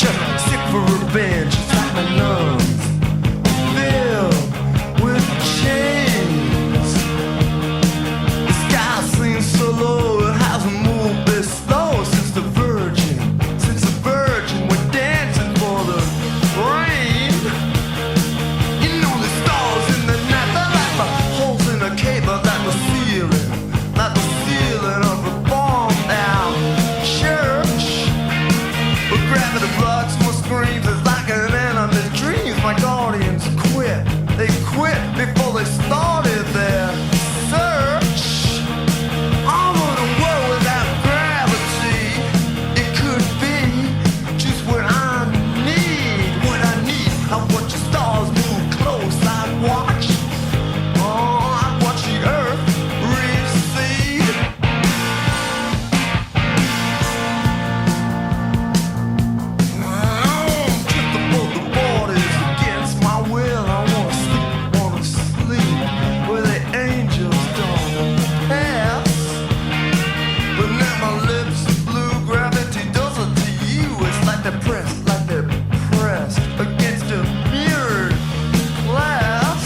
just sick for revenge. It's like my lungs filled with chains. The sky seems so low, it hasn't moved this slow since the Virgin went dancing for the rain. You know the stars in the night, they're like the holes in a cable, like the ceiling of a bombed down church. But gravity blocks my screams, it's like an enemy's dreams. My guardians quit, they quit before they started their search. I'm on a world without gravity. It could be just what I need, what I need. I watch the stars move close, I watch. Oh, I watch the earth recede. Drift above the borders against my will. I wanna sleep where the angels don't pass. But now my lips are blue, gravity does it to you. It's like they're pressed against a mirrored glass.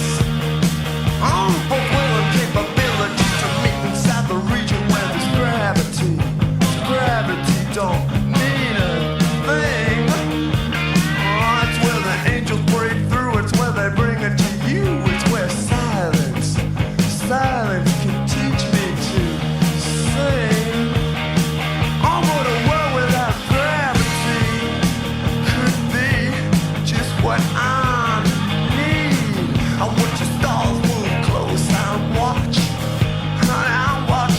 I'm both will and capability to meet inside the region where there's gravity. Gravity don't mean a thing. Oh, it's where the angels break through. It's where they bring it to you. It's where silence can teach me to sing. I'm on a world without gravity. Could be just what I need. I watch the stars move close. I watch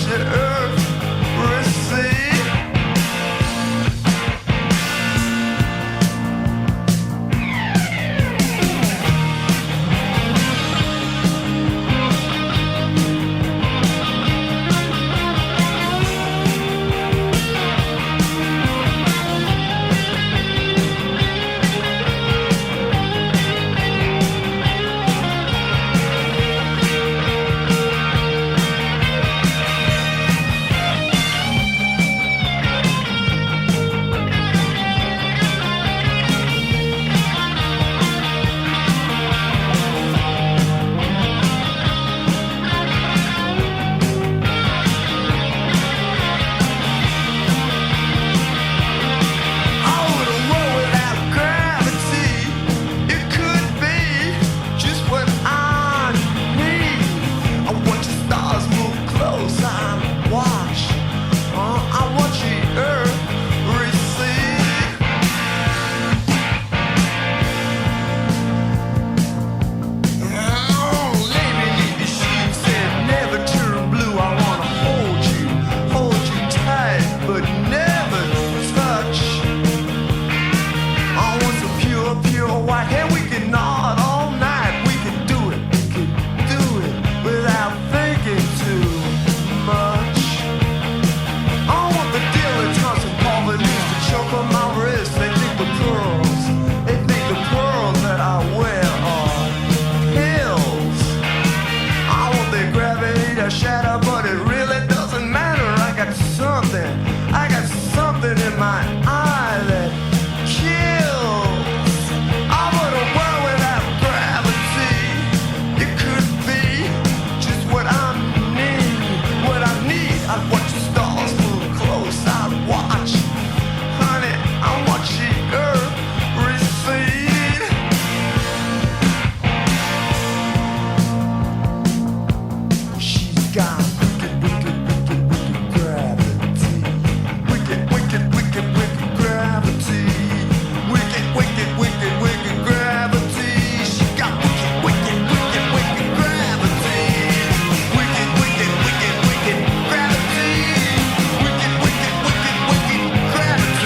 the earth recede. Shadow, but it really doesn't matter. I got something in my eye that kills. I'm in a world without gravity. It could be just what I need. I watch the stars move close. I watch, honey, I watch the earth recede. She's got wicked gravity. Wicked gravity. Wicked gravity. She got wicked gravity. Wicked gravity. Wicked gravity. Wicked gravity.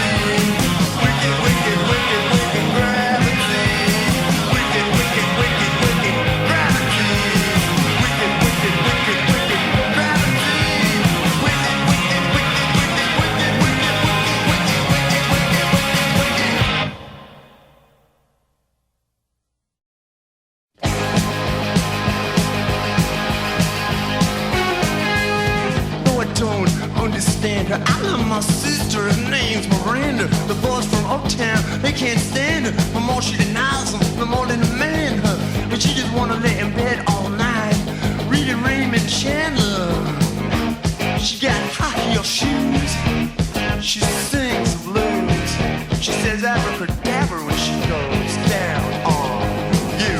No, I don't understand her. I love my sister, her name's Miranda. The voice from uptown, they can't stand her. The more she denies them, the more they demand her. But she just wanna lay in bed all night, reading Raymond Chandler. She got high heel shoes, she sings the blues. She says abracadabra when she goes down on you.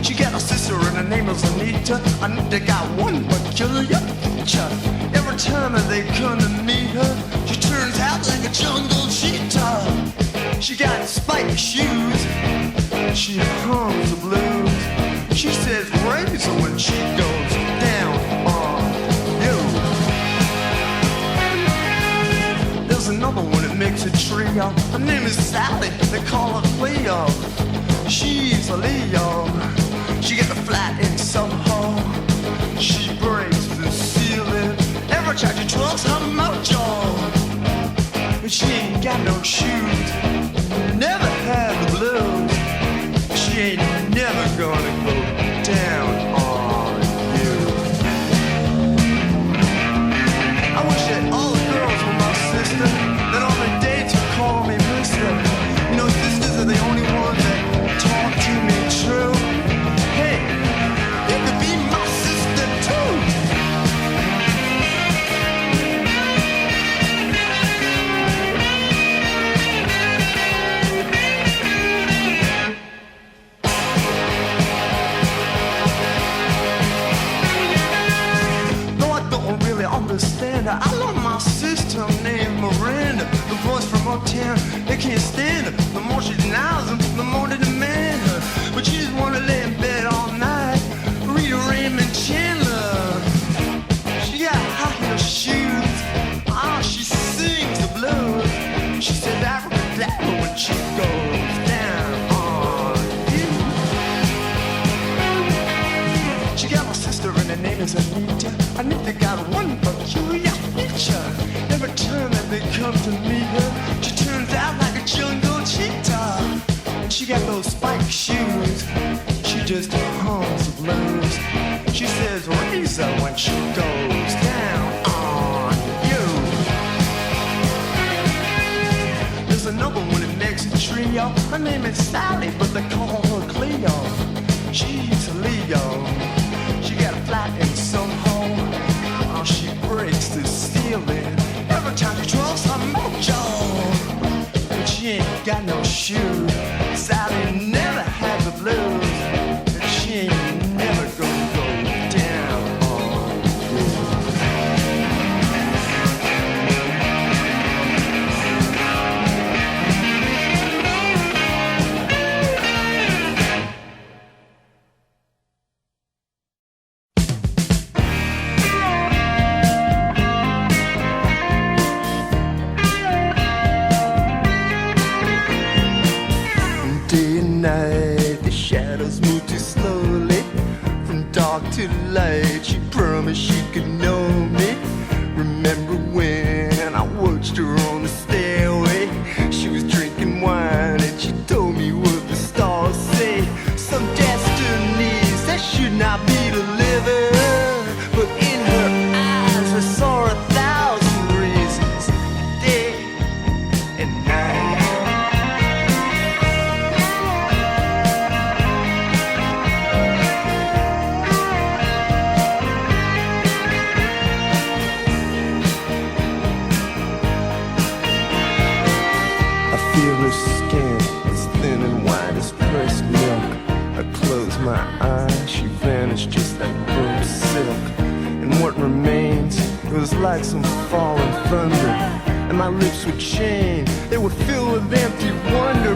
She got a sister and her name is Anita. Anita got one peculiar feature. Every time that they come to meet her, she turns out like a jungle cheetah. She got spiked shoes, she hums the blues. She says razor when she goes down on you. There's another one that makes a trio. Her name is Sally, they call her Cleo. She's a Leo. She gets a flat in Soho. She breaks the ceiling. Every time she trucks her mojo. But she ain't got no shoes, never had the blues. She ain't never gonna go down on you. I wish that all the girls were my sister, that on the dates would call me mister. You know, sisters are the only ones that talk to me true. Hey, you could be my sister too. Understand her. I love my sister named Miranda. The boys from uptown, they can't stand her. The more she denies them, the more they demand her. But she just wanna lay in bed all night, read a Raymond Chandler. She got high heel shoes, she sings the blues. She says abracadabra when she goes down on you. She got a sister and her name is Anita. Anita got one peculiar feature. Every time that they come to meet her, she turns out like a jungle cheetah. And she got those spiked shoes, she just hums the blues. She says razor when she goes down on you. There's another one that makes a trio. Her name is Sally, but they call her Cleo. She's a Leo. She got a flat in Soho. She breaks the ceiling every time she draws her mojo. But she ain't got no shoes. Sally never had the blues. But she ain't never gonna go down on you. The shadows move too slowly from dark to light. She promised she could know me. Remember when I watched her on the stairway? She was drinking wine and she told me what the stars say. Some destinies that should not be delivered, but in her eyes I saw 1,000 reasons, day and night. Her skin is thin and white as pressed milk. I close my eyes, she vanished just like burnt silk. And what remains, it was like some falling thunder. And my lips were chained, they were filled with empty wonder.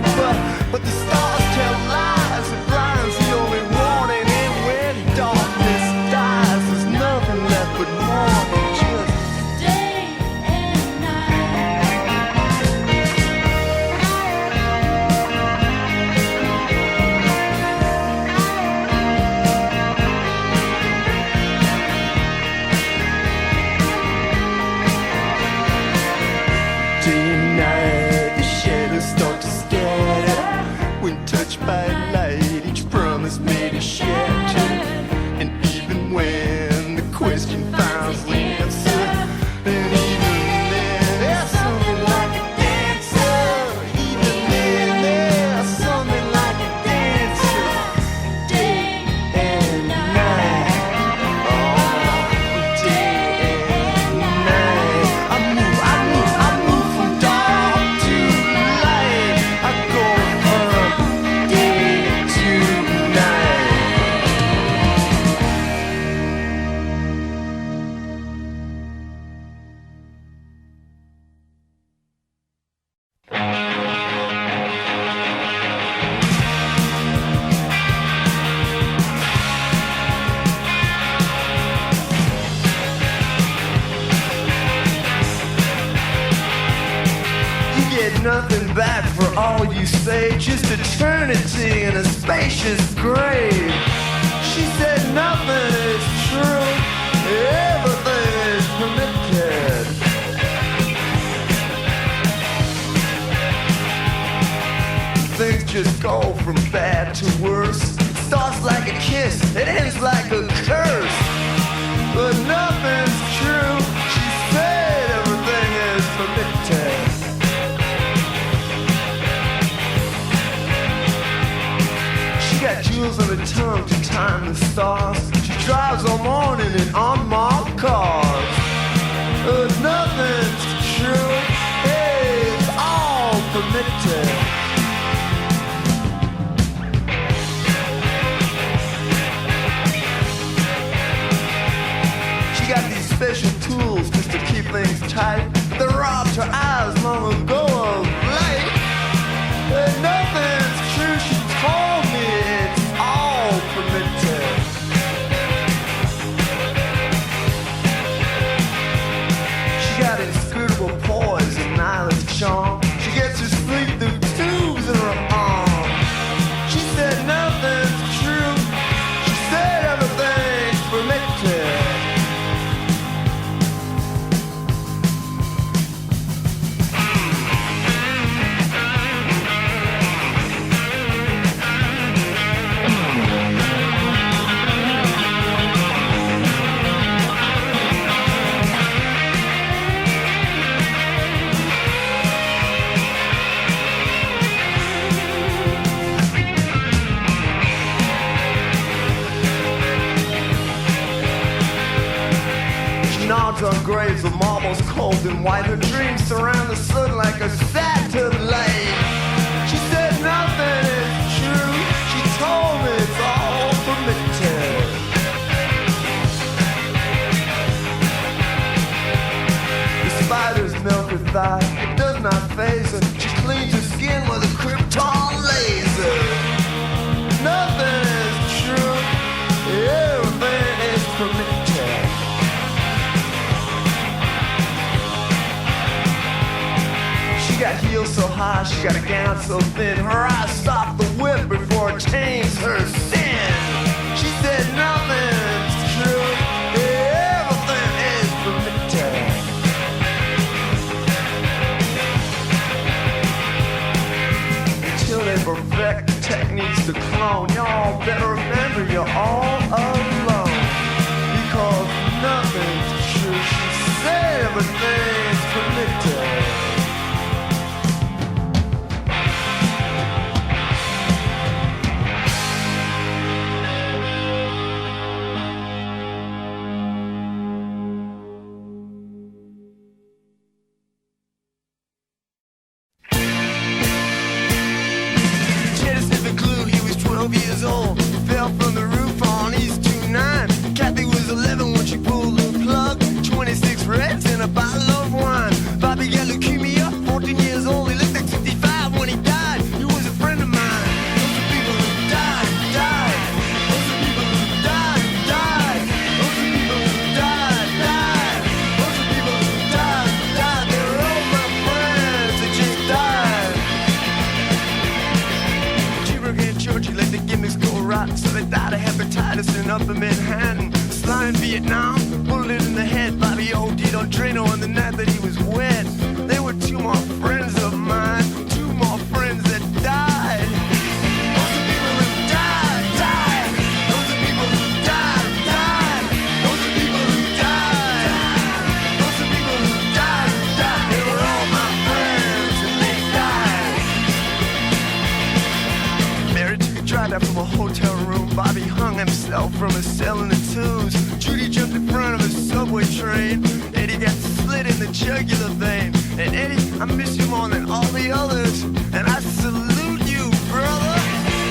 But the stars tell lies, it blinds the only warning. And when darkness dies, there's nothing left but morning. Day and night, the shadows start to scatter when touched by light. you say, just eternity in a spacious grave. She said nothing is true, everything is permitted. Things just go from bad to worse. It starts like a kiss, it ends like a curse. But nothing's true, she said everything is permitted. She got jewels on her tongue to time the stars. She drives all morning in unmarked cars. But nothing's true, it's all permitted. Got these special tools just to keep things tight. They robbed her eyes long ago of light. But nothing's true, she told me it's all permitted. She got inscrutable poise and nihilist charm. She gets her sleep through tubes in her arm. She said nothing's true, she said everything's permitted. On graves of marbles cold and white. Her dreams surround the sun like a satellite. She said nothing is true, she told me it's all permitted. The spiders melt her thigh, it does not faze her. She cleans her skin with a krypton laser. Nothing is true, everything is permitted. She got heels so high, she got a gown so thin. Her eyes stop the whip before it tames her sin. She said nothing's true, everything is permitted. Until they perfect the techniques to clone, y'all better remember you're all alone. Because nothing's true, she said everything's permitted. Years old, fell from the roof on East 29. Kathy was 11 when she pulled the plug. 26 reds and a bottle of wine. Bobby got leukemia, 14 years old. He looked like 65 when he died. He was a friend of mine. Those are people who died, died. Those are people who died, died. Those are people who died, died. Those are people who died, died. They were all my friends that just died. Cheeseburger in church, he let the gimmicks go rotten, so they died of hepatitis in Upper Manhattan. Sly in Vietnam, bullet in the head. Bobby OD'd on Drano on the night that he was wet. There were two more friends of mine, two more friends that died. Those are people who died, died. Those are people who died, died. Those are people who died. Those are people who died, died. They were all my friends and they died. Mary took a drive out from a hotel room. Bobby hung himself from a cell in the Tubes. Judy jumped in front of a subway train. Eddie got slit in the jugular vein. And Eddie, I miss you more than all the others. And I salute you, brother.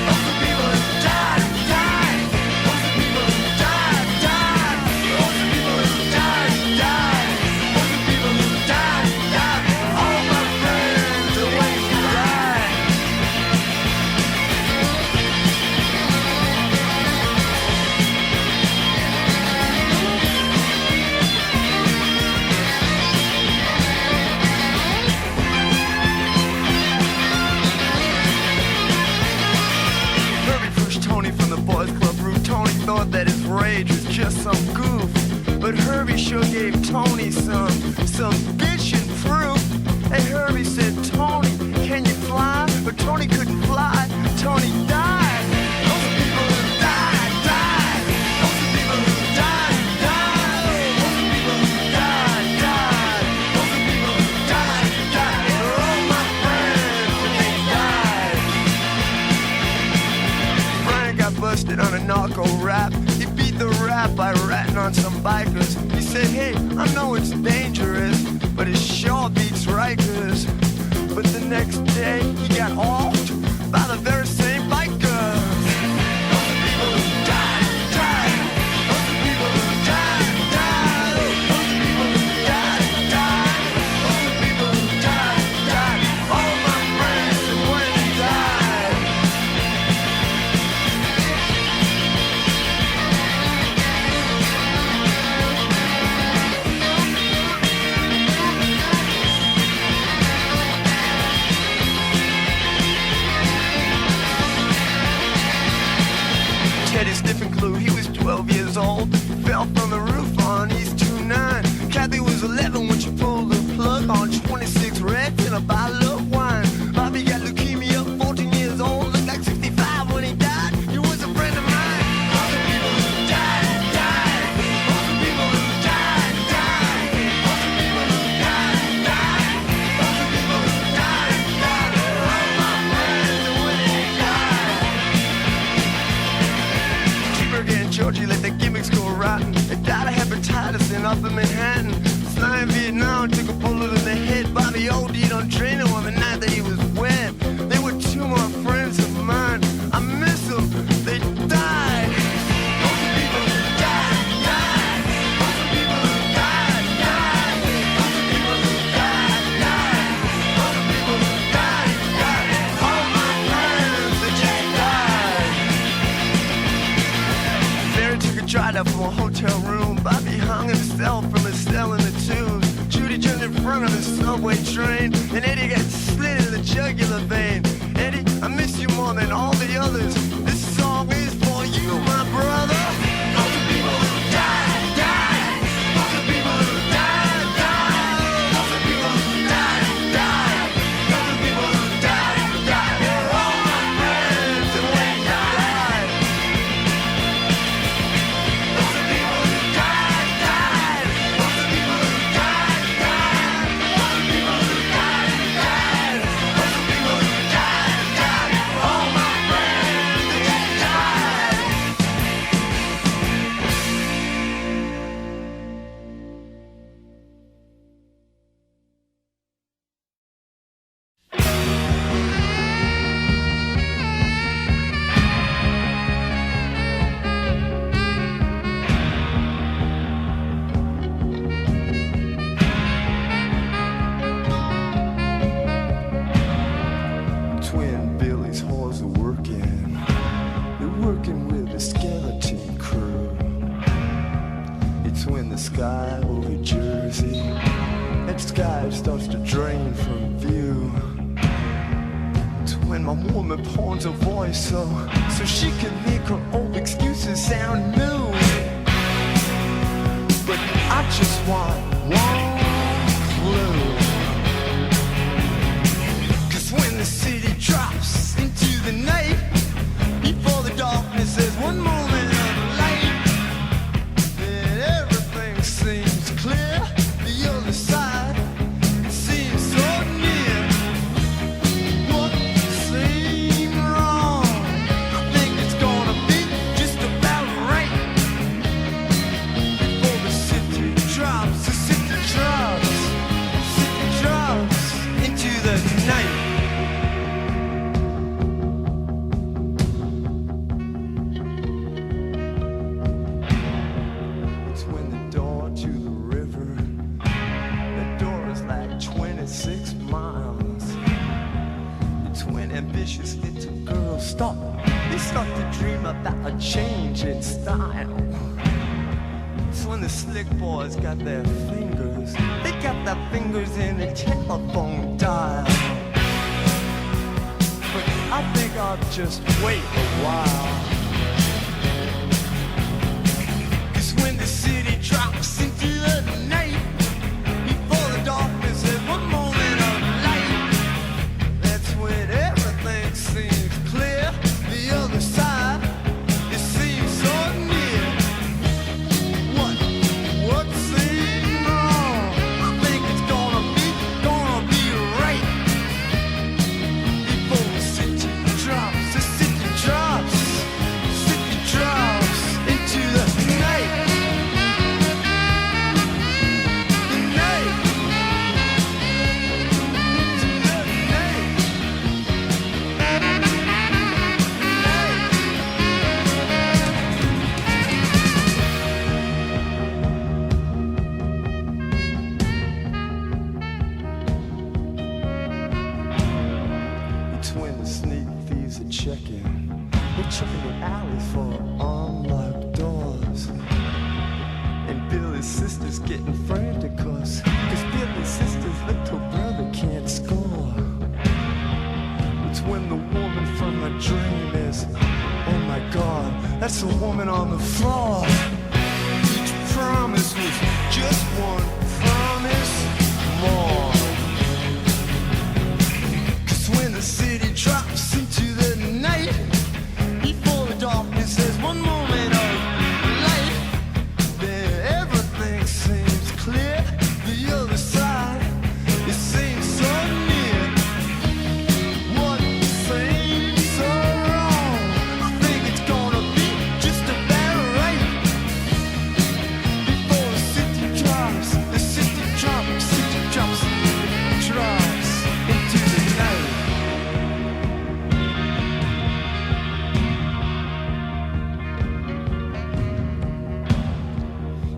Those are people who died, died. Those are people who died, died. Those are people who died, died. Those are people who died, died. All my friends are when you died. rage was just some goof. But Herbie sure gave Tony some bitchin' proof. Hey, Herbie said, Tony, can you fly? But Tony couldn't fly. Tony died. Those are people who died, died. Those are people who died, died. Those are people who died, died. Those are people who died, died. They're all my friends, and they died. Brian got busted on a narco rap. He beat the rap by ratting on some bikers. He said, hey, I know it's dangerous, but it sure beats Rikers. But the next day, he got offed by the very same bikers. Those are people who died, died. Those are people who died, died. Those are people who died, died. Those are people who died, died. All my friends and when they died. Teddy Sniffing Clue, he was 12 years old. Fell from the roof on East 29. Kathy was 11 when she pulled the plug on 26 Reds and a bottle of wine. Bobby got leukemia, 14 years old. Looked like 65 when he died. He was a friend of mine. Those are people who died, died. Those are people who died, died. Those are people who died, died. Those are people who died, died. All my friends and when they died. Cheeseburger and Georgie let their gimmicks go rotten. They died of hepatitis in Upper Manhattan. Flying Vietnam took a bullet in the head. Bobby OD'd on Drano on the night that he was wet. They were two more friends of mine. I miss them. They died. Those are people who died, died. Those are people who died, died. Those are people who died, died. Those are people who died, died. All my friends, they just died. Mary took a drive up from a hotel room. Bobby hung himself from his cell in the tubes. Judy jumped in front of the subway train, and Eddie got slit in the jugular vein. Eddie, I miss you more than all the others. This song is for you, my brother. Those are people who died, died. Those are people who died, died. Those are people who died, died. Those are people who died, died. They're all my friends, and when they died. Those are people who died, died. Those are people who died, died. Those are people who died, died. Those are people who died, died. All my friends, they just died. Twin Billy's whores are working. They're working with the skeleton crew. It's when the sky over Jersey, that sky starts to drain from view. It's when my woman pawns her voice so she can make her old excuses sound new. But I just want one clue. 'Cause when the city drops into the night, before the darkness there's one moment of light, then everything seems clear. The other side, it seems so near. What seemed wrong, I think it's gonna be just about right. Before the city drops, into the night. It's when the door to the river, the door is like 26 miles. It's when ambitious little girls stop. They start to dream about a change in style. It's when the slick boys got their fingers. They got their fingers in the telephone dial. But I think I'll just wait a while. that's a woman on the floor. Each promise was just one promise more. 'Cause when the city drops into the night, before the darkness there's one moment of light, then everything seems clear. The other side, it seems so near. What seems so wrong, I think it's gonna be just about right. Before the city drops, the city drops, city drops, drops into the night.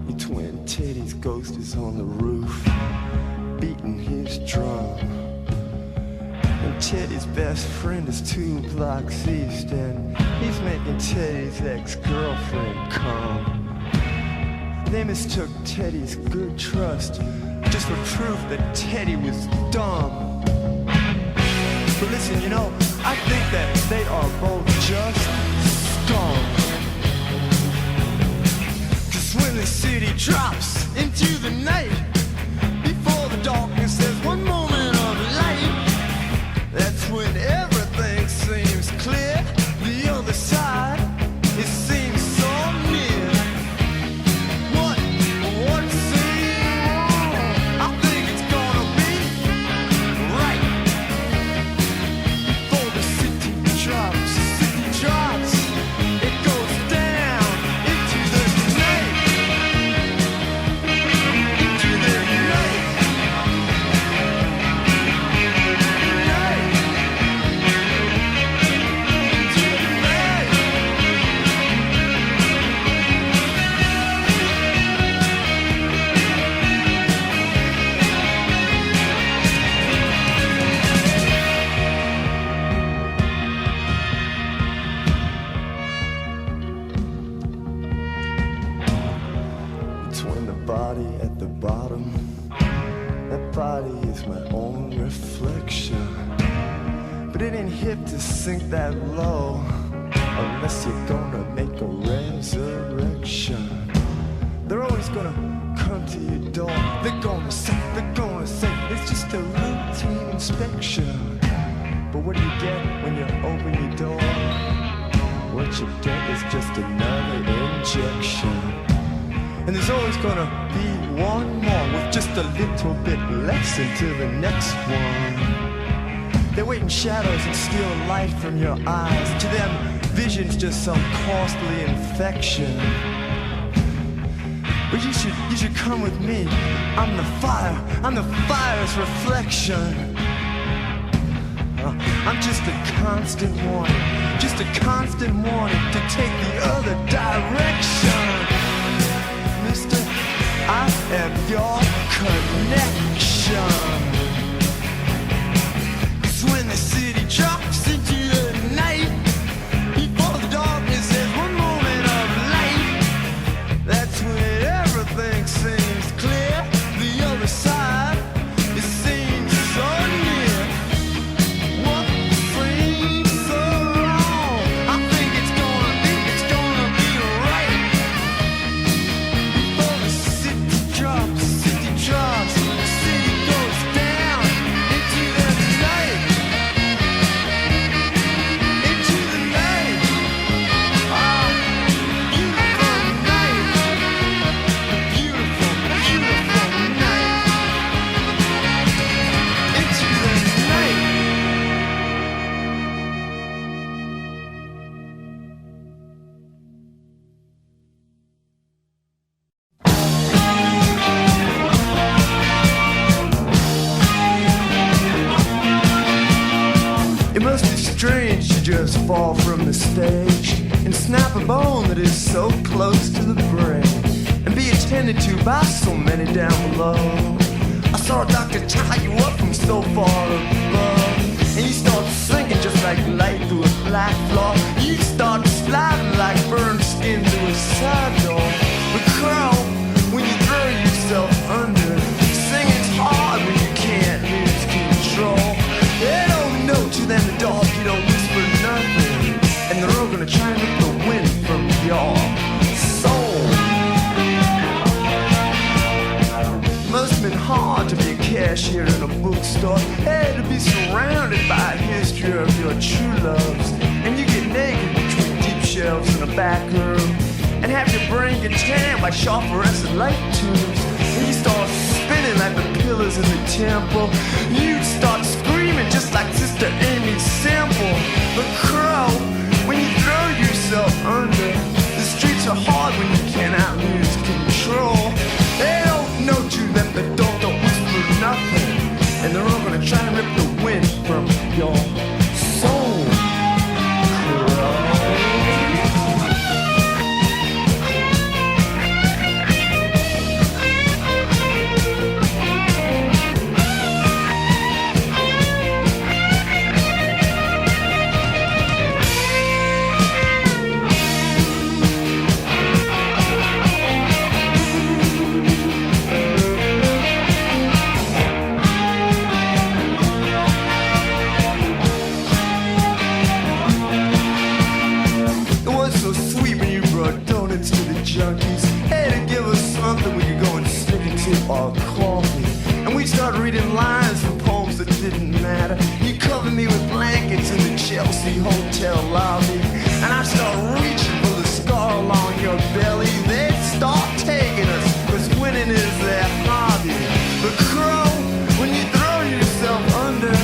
Your twin Teddy's ghost is on the roof, beating his drum. And Teddy's best friend is 2 blocks east, and he's making Teddy's ex-girlfriend come. They mistook Teddy's good trust just for proof that Teddy was dumb. But listen, you know, I think that they are both just scum. 'Cause when the city drops into the night, before the darkness there's one moment of light, that's when everything seems clear. The other side, it seems so near. What seems wrong, I think it's gonna be right. Before the city drops, it goes down into the night. Into the night. Night. Into the night. Between the body at the bottom, that body is my own reflection. But it ain't hip to sink that low, unless you're gonna make a resurrection. They're always gonna come to your door. They're gonna say it's just a routine inspection. But what do you get when you open your door? What you get is just another injection. And there's always gonna be one more with just a little bit less until the next one. They wait in shadows and steal light from your eyes. To them, vision's just some costly infection. But you should come with me. I'm the fire's reflection. I'm just a constant warning to take the other direction. Mister, I am your connection. 'Cause when the city drops into the night, before the darkness there's one moment of light, that's when everything seems clear. The other side, it seems so near. What seems so wrong, I think it's gonna be right. Before the city drops, the city goes down into the night. Into the night. Ah, beautiful night. Beautiful, beautiful night. Into the night. It must be strange to just fall from the stage and snap a bone that is so close to the brain and be attended to by so many down below. I saw a doctor tie you up from so far above, and you start sinking just like light through a black floor. You start sliding like burned skin through a side door. But Carroll, when you throw yourself under, singing's hard when you can't lose control. They don't know to them the dog, you don't whisper nothing, and they're all gonna try and rip the wind from your have your brain get jammed by sharp fluorescent light tubes. And you start spinning like the pillars in the temple. You'd start screaming just like Sister Amy's sample. The crow, when you throw yourself under. The streets are hard when you cannot lose control. They don't know you, them that don't whisper nothing. And they're all gonna try and rip the wind from your soul. Junkies, hey, to give us something we could go and stick into our coffee. And we start reading lines from poems that didn't matter. You cover me with blankets in the Chelsea hotel lobby. And I start reaching for the scar along your belly. They start taking us, cause winning is their hobby. The crow, when you throw yourself under.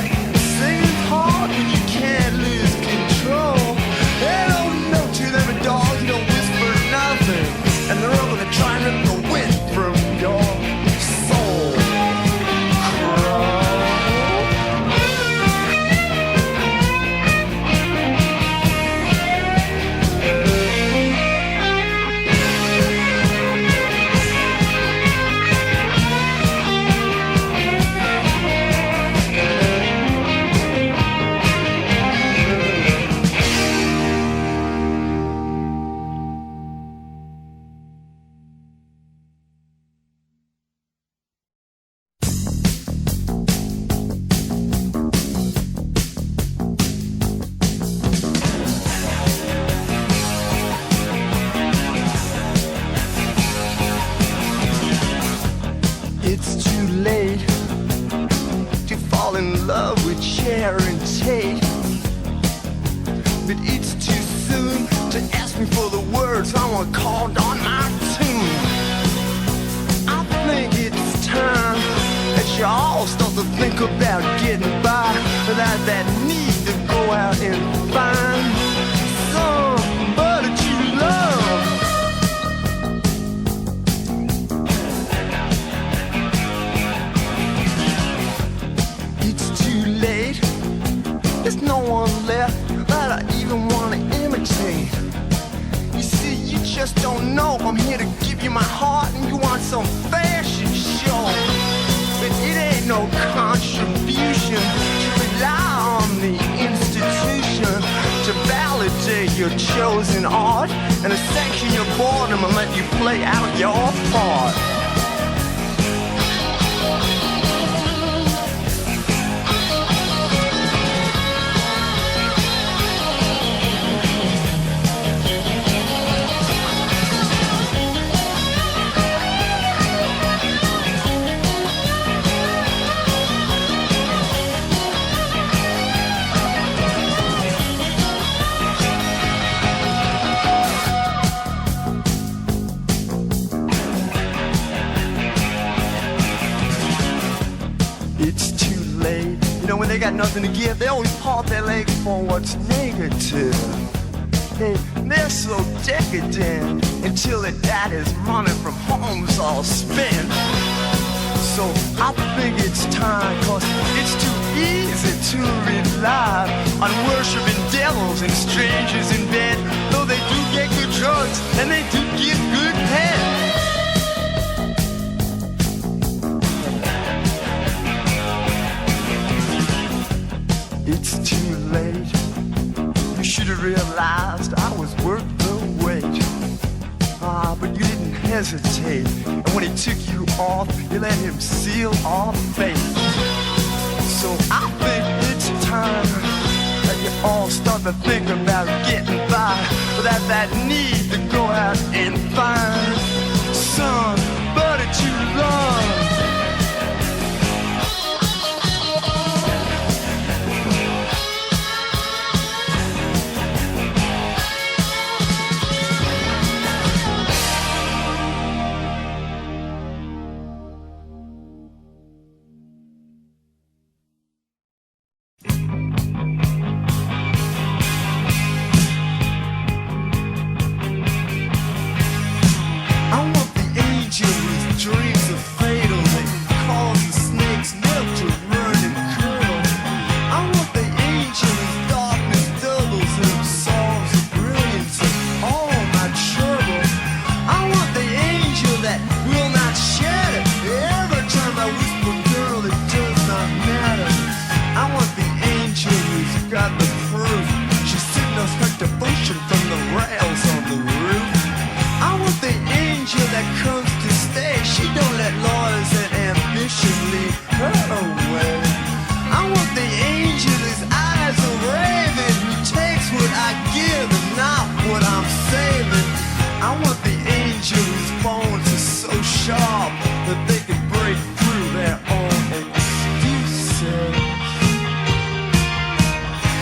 Singing's hard when you can't lose control. They don't know to them a dog, you don't whisper nothing. And they're all gonna try and rip the wind from your soul. It's too late to fall in love with Sharon Tate, but it's too soon to ask me for the words someone called on my tune. I think it's time that you all start to think about getting by without that need to go out and find somebody to love. There's no one left that I even want to imitate. You see, you just don't know. I'm here to give you my heart and you want some fashion show. But it ain't no contribution to rely on the institution to validate your chosen art and to sanction your boredom and let you play out your part. When they got nothing to give, they always paw their leg for what's negative. Hey, they're so decadent until their daddy's money from home's all spent. So I think it's time, cause it's too easy to rely on worshiping devils and strangers in bed. Though they do get good drugs and they do get good head. It's too late. You should have realized I was worth the wait. But you didn't hesitate. And when he took you off, you let him seal our fate. So I think it's time that you all start to think about getting by without that need to go out and find somebody to love. angel whose bones are so sharp that they can break through their own excuses.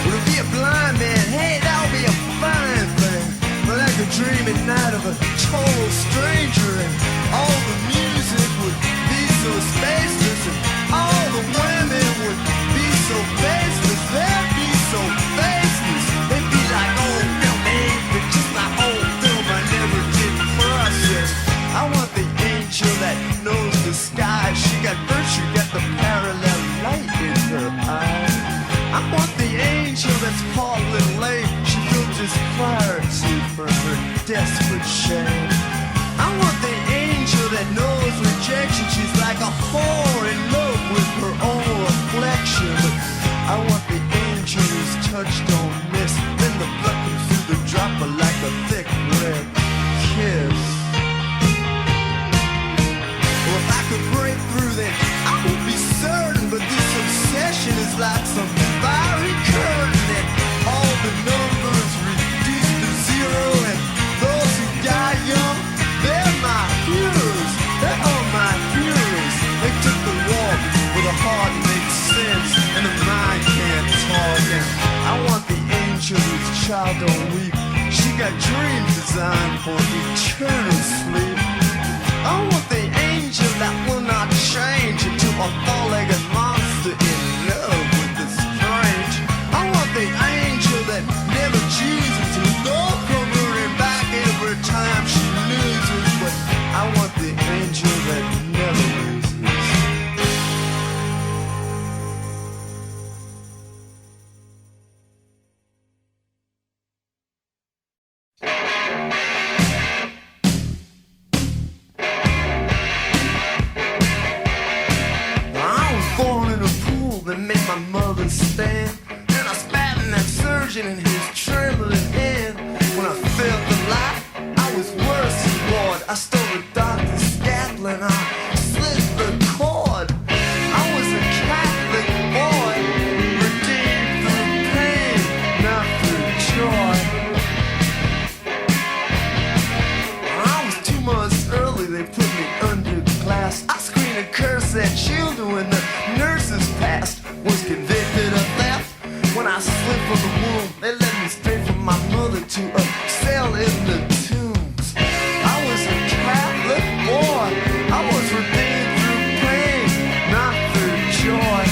Would it be a blind man? Hey, that would be a fine thing. But like a dream at night of a total stranger, and all the music would be so spaceless, and all the women would be so faceless. They'd be so faceless. They'd be like old film, but just like old film I never did process. I want the angel that knows the sky. She got virtue, got the parallel light in her eye. I want the angel that's part little lame. She filters clarity for her desperate shame. I want the angel that knows rejection. She's like a whore in love with her own reflection. But I want the angel whose touch don't miss. Then the blood comes through the dropper like a thick red kiss. Well, if I could break through, then I would be certain. But this obsession is like some fiery curtain, and all the numbers reduce to zero. And those who die young, they're my heroes. They're all my heroes. They took the walk where the heart makes sense and the mind can't talk. And I want the angel whose child don't weep. She got dreams designed for eternal sleep. I want the angel that will not change into a four-legged monster in love with the strange. I want the angel that never chooses to love come running back every time she loses. But I want the angel that never loses. That made my mother stand, and I spat in that surgeon in his trembling hand. When I felt the light, I was worse than bored. I stole the doctor's scalpel and I slit the cord. I was a Catholic boy, redeemed through pain, not through joy. I was 2 months early, they put me under glass. I screamed and cursed at children when the nurses passed. Was convicted of theft. When I slipped from the womb, they led me straight from my mother to a cell in the tombs. I was a Catholic boy. I was redeemed through pain, not through joy.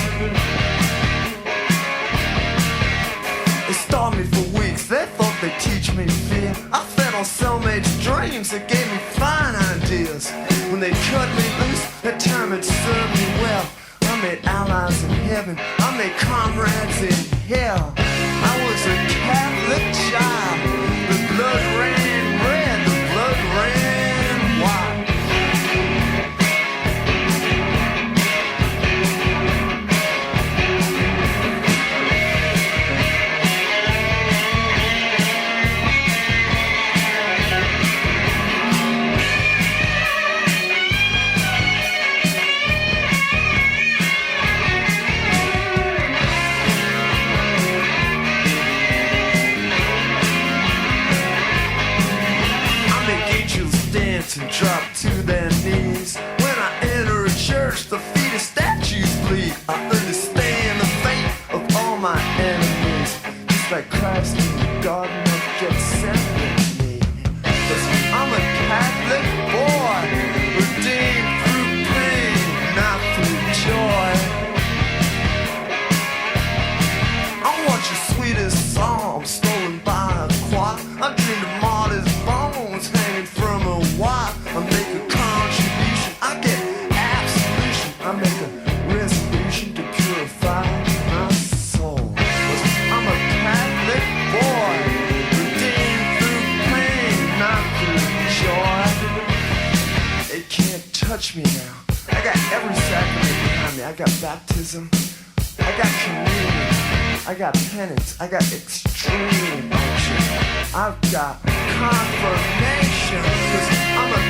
They starved me for weeks. They thought they'd teach me fear. I fed on cellmates' dreams that gave me fine ideas. When they cut me loose, that time had served me well. I made allies in heaven, I made comrades in hell. I was a Catholic child. The blood ran red, the blood ran white. And drop to their knees. When I enter a church, the feet of statues bleed. I understand the fate of all my enemies, just like Christ in the Garden of Gethsemane. 'Cause I'm a Catholic boy, redeemed through pain, not through joy. I want your sweetest psalm stolen by a choir. I dreamed of martyrs' bones hanging from a wire. I make a contribution, I get absolution. I make a resolution to purify my soul. 'Cause I'm a Catholic boy, redeemed through pain, not through joy. They can't touch me now. I got every sacrament behind me. I got baptism, I got communion, I got penance, I got extreme unction, I've got confirmation. 'Cause I'm a